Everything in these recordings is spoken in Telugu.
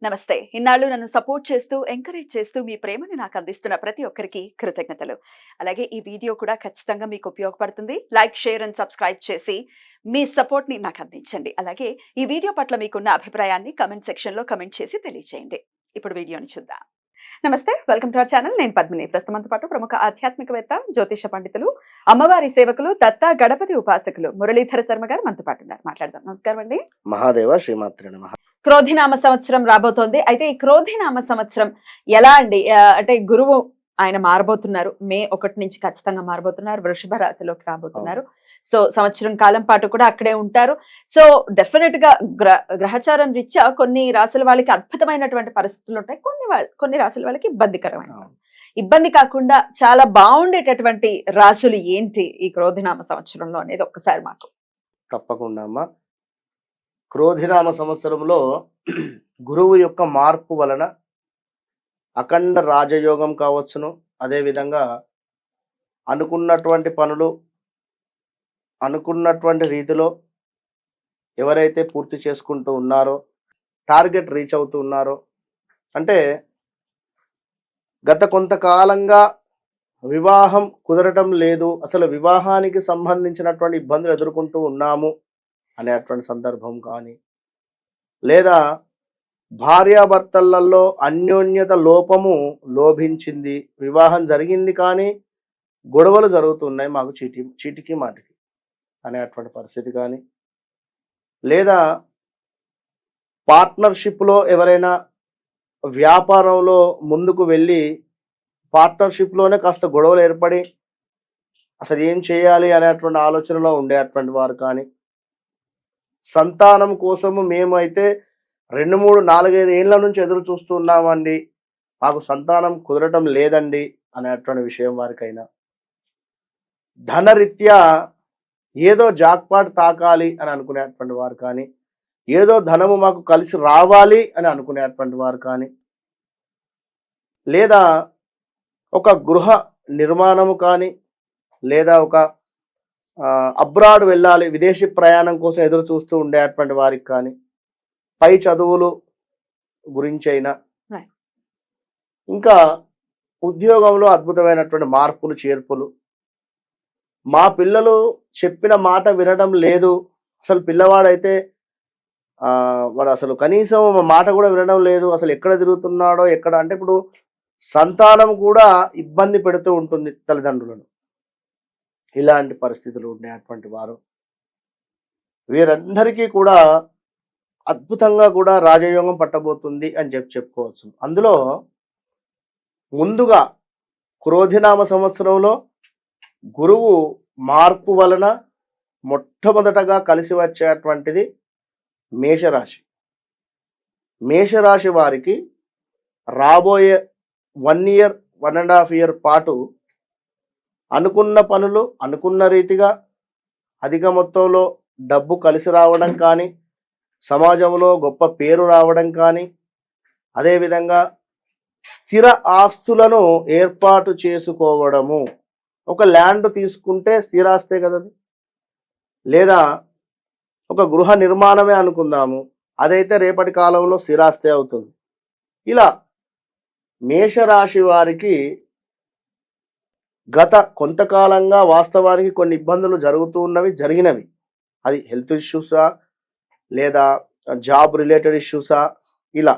నమస్తే. ఇన్నాళ్ళు నన్ను సపోర్ట్ చేస్తూ, ఎంకరేజ్ చేస్తూ మీ ప్రేమను నాకు అందిస్తున్న ప్రతి ఒక్కరికి కృతజ్ఞతలు. అలాగే ఈ వీడియో కూడా ఖచ్చితంగా మీకు ఉపయోగపడుతుంది. లైక్, షేర్ అండ్ సబ్స్క్రైబ్ చేసి మీ సపోర్ట్‌ని నాకు అందించండి. అలాగే ఈ వీడియో పట్ల మీకున్న అభిప్రాయాన్ని కామెంట్ సెక్షన్‌లో కామెంట్ చేసి తెలియజేయండి. ఇప్పుడు వీడియోని చూద్దాం. నమస్తే. Welcome to our channel. నేను పద్మిని. ప్రస్తుతం మనతో పాటు ప్రముఖ ఆధ్యాత్మికవేత్త, జ్యోతిష పండితులు, అమ్మవారి సేవకులు, దత్త గణపతి ఉపాసకులు మురళీధర శర్మ గారు మనతో పాటు ఉన్నారు. మాట్లాడదాం. నమస్కారం అండి. మహాదేవ శ్రీమాత్రే నమః. క్రోధినామ సంవత్సరం రాబోతోంది. అయితే ఈ క్రోధినామ సంవత్సరం ఎలా అండి? అంటే గురువు ఆయన మారబోతున్నారు. మే 1 నుంచి ఖచ్చితంగా మారబోతున్నారు. వృషభ రాశిలోకి రాబోతున్నారు. సో సంవత్సరం కాలం పాటు కూడా అక్కడే ఉంటారు. సో డెఫినెట్ గా గ్రహచారం రీత్యా కొన్ని రాశుల వాళ్ళకి అద్భుతమైనటువంటి పరిస్థితులు ఉంటాయి. కొన్ని రాశుల వాళ్ళకి ఇబ్బందికరమైన. ఇబ్బంది కాకుండా చాలా బాగుండేటటువంటి రాశులు ఏంటి ఈ క్రోధినామ సంవత్సరంలో అనేది ఒక్కసారి మాకు. తప్పకుండా అమ్మా. క్రోధినామ సంవత్సరంలో గురువు యొక్క మార్పు వలన అఖండ రాజయోగం కావచ్చును. అదేవిధంగా అనుకున్నటువంటి పనులు అనుకున్నటువంటి రీతిలో ఎవరైతే పూర్తి చేసుకుంటూ ఉన్నారో, టార్గెట్ రీచ్ అవుతూ ఉన్నారో, అంటే గత కొంతకాలంగా వివాహం కుదరటం లేదు, అసలు వివాహానికి సంబంధించినటువంటి ఇబ్బందులు ఎదుర్కొంటూ ఉన్నాము అనేటువంటి సందర్భం కానీ, లేదా భార్యాభర్తలలో అన్యోన్యత లోపము లోభించింది, వివాహం జరిగింది కానీ గొడవలు జరుగుతున్నాయి మాకు చీటికి మాటికి అనేటువంటి పరిస్థితి కానీ, లేదా పార్ట్నర్షిప్లో ఎవరైనా వ్యాపారంలో ముందుకు వెళ్ళి పార్ట్నర్షిప్లోనే కాస్త గొడవలు ఏర్పడి అసలు ఏం చేయాలి అనేటువంటి ఆలోచనలో ఉండేటువంటి వారు కానీ, సంతానం కోసము మేమైతే 2, 3, 4, 5 ఏళ్ల నుంచి ఎదురు చూస్తున్నామండి, మాకు సంతానం కుదరటం లేదండి అనేటువంటి విషయం వారికైనా, ధనరీత్యా ఏదో జాక్పాట్ తాకాలి అని అనుకునేటువంటి వారు కానీ, ఏదో ధనము మాకు కలిసి రావాలి అని అనుకునేటువంటి వారు కానీ, లేదా ఒక గృహ నిర్మాణము కానీ, లేదా ఒక అబ్రాడ్ వెళ్ళాలి, విదేశీ ప్రయాణం కోసం ఎదురు చూస్తూ ఉండేటువంటి వారికి కానీ, పై చదువులు గురించి అయినా, ఇంకా ఉద్యోగంలో అద్భుతమైనటువంటి మార్పులు చేర్పులు, మా పిల్లలు చెప్పిన మాట వినడం లేదు, అసలు పిల్లవాడైతే వాడు అసలు కనీసం మా మాట కూడా వినడం లేదు, అసలు ఎక్కడ తిరుగుతున్నాడో ఎక్కడ, అంటే ఇప్పుడు సంతానం కూడా ఇబ్బంది పెడుతూ ఉంటుంది తల్లిదండ్రులను. ఇలాంటి పరిస్థితులు ఉండేటువంటి వారు వీరందరికీ కూడా అద్భుతంగా కూడా రాజయోగం పట్టబోతుంది అని చెప్పుకోవచ్చు. అందులో ముందుగా క్రోధినామ సంవత్సరంలో గురువు మార్పు వలన మొట్టమొదటగా కలిసి వచ్చేటువంటిది మేషరాశి. మేషరాశి వారికి రాబోయే 1 ఇయర్ 1.5 ఇయర్ పాటు అనుకున్న పనులు అనుకున్న రీతిగా అధిక మొత్తంలో డబ్బు కలిసి రావడం కానీ, సమాజంలో గొప్ప పేరు రావడం కానీ, అదేవిధంగా స్థిర ఆస్తులను ఏర్పాటు చేసుకోవడము. ఒక ల్యాండ్ తీసుకుంటే స్థిరాస్తే కదా, లేదా ఒక గృహ నిర్మాణమే అనుకుందాము, అదైతే రేపటి కాలంలో స్థిరాస్తే అవుతుంది. ఇలా మేషరాశి వారికి గత కొంతకాలంగా వాస్తవానికి కొన్ని ఇబ్బందులు జరుగుతూ ఉన్నవి, జరిగినవి. అది హెల్త్ ఇష్యూసా, లేదా జాబ్ రిలేటెడ్ ఇష్యూసా, ఇలా.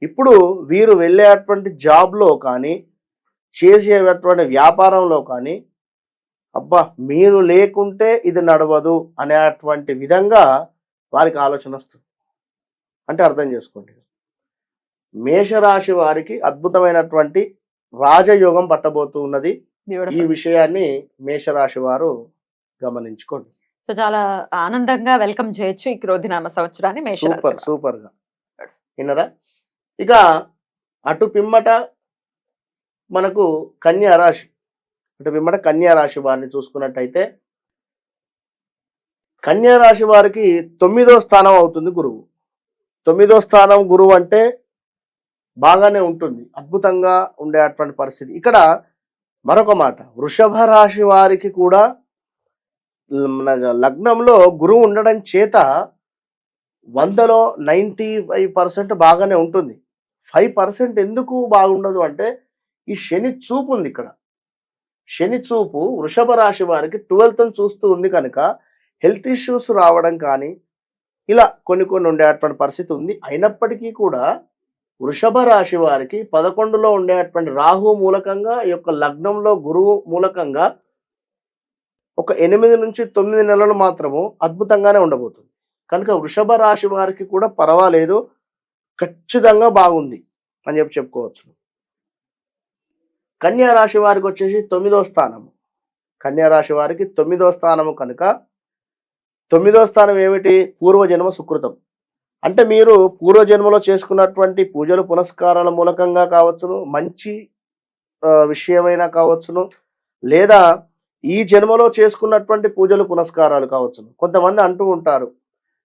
ఇప్పుడు వీరు వెళ్ళేటువంటి జాబ్లో కానీ, చేసేటువంటి వ్యాపారంలో కానీ, అబ్బా మీరు లేకుంటే ఇది నడవదు అనేటువంటి విధంగా వారికి ఆలోచన వస్తుంది. అంటే అర్థం చేసుకోండి, మేషరాశి వారికి అద్భుతమైనటువంటి రాజయోగం పట్టబోతూ ఉన్నది. ఈ విషయాన్ని మేషరాశి వారు గమనించుకోండి. సో చాలా ఆనందంగా వెల్కమ్ చేయొచ్చు ఈ క్రోధినామ సంవత్సరాన్ని మేషరాశి. సూపర్ గా విన్నరా. ఇక అటు పిమ్మట మనకు కన్యా రాశి, అటు పిమ్మట కన్యా రాశి వారిని చూసుకున్నట్టయితే, కన్యా రాశి వారికి 9వ స్థానం అవుతుంది గురువు. 9వ స్థానం గురువు అంటే బాగానే ఉంటుంది, అద్భుతంగా ఉండేటువంటి పరిస్థితి. ఇక్కడ మరొక మాట, వృషభ రాశి వారికి కూడా లగ్నంలో గురువు ఉండడం చేత 100లో 95% బాగానే ఉంటుంది. 5% ఎందుకు బాగుండదు అంటే ఈ శని చూపు ఉంది ఇక్కడ. శని చూపు వృషభ రాశి వారికి 12th చూస్తూ ఉంది కనుక హెల్త్ ఇష్యూస్ రావడం కానీ ఇలా కొన్ని ఉండేటువంటి పరిస్థితి ఉంది. అయినప్పటికీ కూడా వృషభ రాశి వారికి 11లో ఉండేటువంటి రాహు మూలకంగా ఈ యొక్క లగ్నంలో గురువు మూలకంగా ఒక 8 నుంచి 9 నెలలు మాత్రము అద్భుతంగానే ఉండబోతుంది. కనుక వృషభ రాశి వారికి కూడా పర్వాలేదు, ఖచ్చితంగా బాగుంది అని చెప్పుకోవచ్చు. కన్యా రాశి వారికి వచ్చేసి 9వ స్థానము. కన్యా రాశి వారికి 9వ స్థానము కనుక 9వ స్థానం ఏమిటి? పూర్వజన్మ సుకృతం. అంటే మీరు పూర్వజన్మలో చేసుకున్నటువంటి పూజలు పునస్కారాల మూలకంగా కావచ్చును, మంచి విషయమైనా కావచ్చును, లేదా ఈ జన్మలో చేసుకున్నటువంటి పూజలు పునస్కారాలు కావచ్చును. కొంతమంది అంటూ ఉంటారు,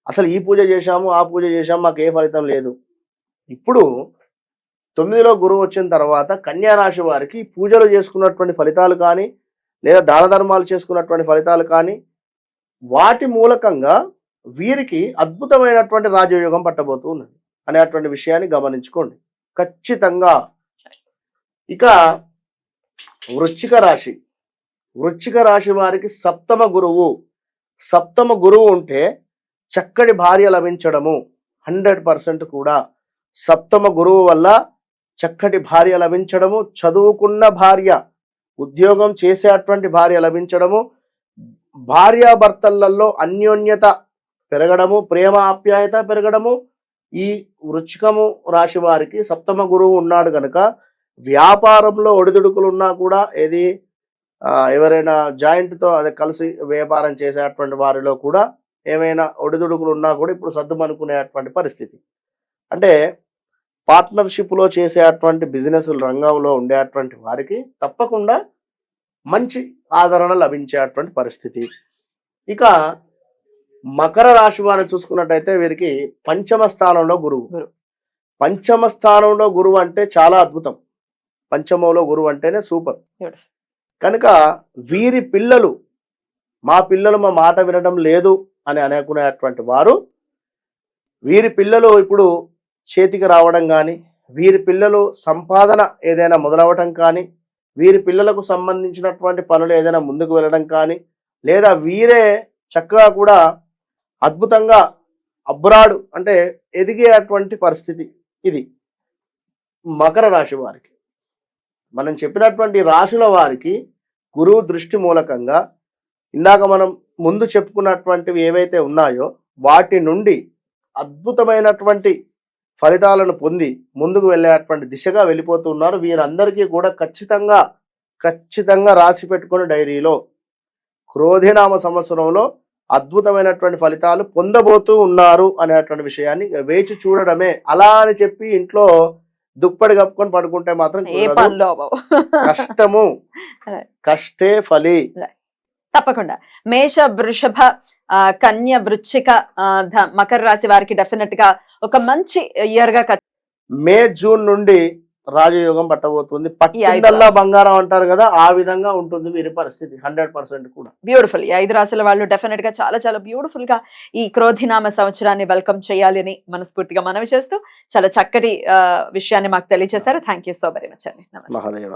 అసలు ఈ పూజ చేశాము ఆ పూజ చేశాము మాకు ఏ ఫలితం లేదు. ఇప్పుడు 9లో గురువు వచ్చిన తర్వాత కన్యా రాశి వారికి పూజలు చేసుకున్నటువంటి ఫలితాలు కానీ, లేదా దాన ధర్మాలు చేసుకున్నటువంటి ఫలితాలు కానీ, వాటి మూలకంగా వీరికి అద్భుతమైనటువంటి రాజయోగం పట్టబోతూ ఉన్నది అనేటువంటి విషయాన్ని గమనించుకోండి ఖచ్చితంగా. ఇక వృశ్చిక రాశి. వృశ్చిక రాశి వారికి సప్తమ గురువు ఉంటే చక్కటి భార్య లభించడము 100% కూడా. సప్తమ గురువు వల్ల చక్కటి భార్య లభించడము, చదువుకున్న భార్య, ఉద్యోగం చేసేటువంటి భార్య లభించడము, భార్యాభర్తలలో అన్యోన్యత పెరగడము, ప్రేమ ఆప్యాయత పెరగడము. ఈ వృశ్చికము రాశి వారికి సప్తమ గురువు ఉన్నాడు కనుక వ్యాపారంలో ఒడిదుడుకులు ఉన్నా కూడా ఏది ఎవరైనా జాయింట్తో అదే కలిసి వ్యాపారం చేసేటువంటి వారిలో కూడా ఏమైనా ఒడిదుడుకులు ఉన్నా కూడా ఇప్పుడు సర్దుమనుకునేటువంటి పరిస్థితి. అంటే పార్ట్నర్షిప్లో చేసేటువంటి బిజినెస్ రంగంలో ఉండేటువంటి వారికి తప్పకుండా మంచి ఆదరణ లభించేటువంటి పరిస్థితి. ఇక మకర రాశి వారిని చూసుకున్నట్టయితే వీరికి పంచమ స్థానంలో గురువు. పంచమ స్థానంలో గురువు అంటే చాలా అద్భుతం. పంచమంలో గురువు అంటేనే సూపర్. కనుక వీరి పిల్లలు మా మాట వినడం లేదు అని అనుకునేటువంటి వారు, వీరి పిల్లలు ఇప్పుడు చేతికి రావడం కానీ, వీరి పిల్లలు సంపాదన ఏదైనా మొదలవటం కానీ, వీరి పిల్లలకు సంబంధించినటువంటి పనులు ఏదైనా ముందుకు వెళ్ళడం కానీ, లేదా వీరే చక్కగా కూడా అద్భుతంగా అబ్రాడ్ అంటే ఎదిగేటువంటి పరిస్థితి ఇది మకర రాశి వారికి. మనం చెప్పినటువంటి రాశుల వారికి గురువు దృష్టి మూలకంగా ఇందాక మనం ముందు చెప్పుకున్నటువంటివి ఏవైతే ఉన్నాయో వాటి నుండి అద్భుతమైనటువంటి ఫలితాలను పొంది ముందుకు వెళ్ళేటువంటి దిశగా వెళ్ళిపోతున్నారు. వీరందరికీ కూడా ఖచ్చితంగా రాసి పెట్టుకుని డైరీలో క్రోధినామ సంవత్సరంలో అద్భుతమైనటువంటి ఫలితాలు పొందబోతూ ఉన్నారు అనేటువంటి విషయాన్ని వేచి చూడడమే. అలా అని చెప్పి ఇంట్లో దుప్పటి కప్పుకొని పడుకుంటే మాత్రం కష్టము, కష్టే ఫలి. తప్పకుండా మేష, వృషభ, కన్య, వృశ్చిక, మకర రాశి వారికి డెఫినెట్ గా ఒక మంచి ఇయర్ గా మే, జూన్ నుండి రాజయోగం పట్టబోతుంది. పట్టిందల్లా బంగారం అంటారు కదా, ఆ విధంగా ఉంటుంది వీరి పరిస్థితి 100% కూడా. బ్యూటిఫుల్. ఈ 5 రాశుల వాళ్ళు డెఫినెట్ గా చాలా బ్యూటిఫుల్ గా ఈ క్రోధినామ సంవత్సరాన్ని వెల్కమ్ చేయాలి అని మనస్ఫూర్తిగా మనవి చేస్తూ చాలా చక్కటి విషయాన్ని మాకు తెలియజేశారు. Thank you so very much అండి. నమస్తే. మహాదేవ.